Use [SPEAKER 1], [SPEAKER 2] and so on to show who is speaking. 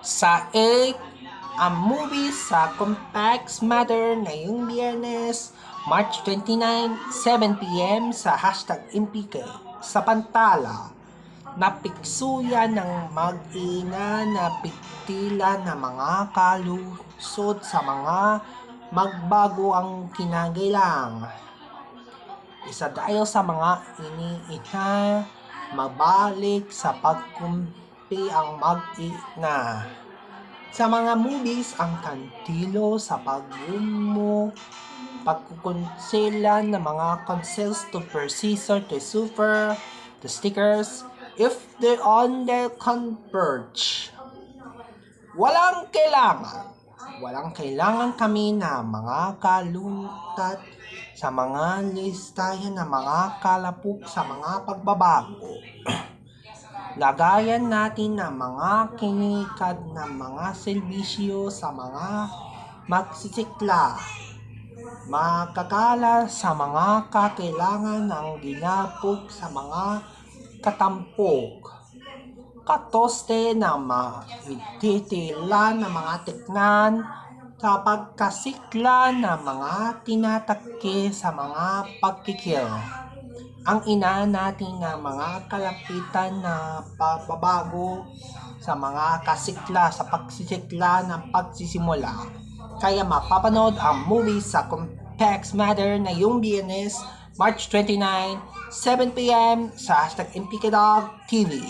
[SPEAKER 1] Sa 8, ang movie sa Complex Matter ngayong Biyernes, March 29, 7 p.m. sa #MPK. Sa Pantala, napiksuyan ng mag-ina na piktila na mga kalusot sa mga magbago ang kinagailang. Isa dahil sa mga iniina, mabalik sa pagkumpi ang mag-ina. Sa mga movies, ang kantilo sa pagkukonsela ng mga conceals to processor to super, the stickers, if they on the converge. Walang kailangan kami na mga kaluntat sa mga listahan ng mga kalapuk sa mga pagbabago. Lagayan natin ng mga kinikad ng mga serbisyo sa mga magsisikla. Makakala sa mga kakailangan ng ginapok sa mga katampok. Katoste na maititila ng mga teknan sa pagkasikla ng mga tinatake sa mga pagkikil. Ang ina natin ng mga kalapitan na pagbabago sa mga kasikla sa pagsisikla ng pagsisimula. Kaya mapapanood ang movie sa Complex Matter na yung Biyernes, March 29, 7 p.m. sa #MPKDog TV.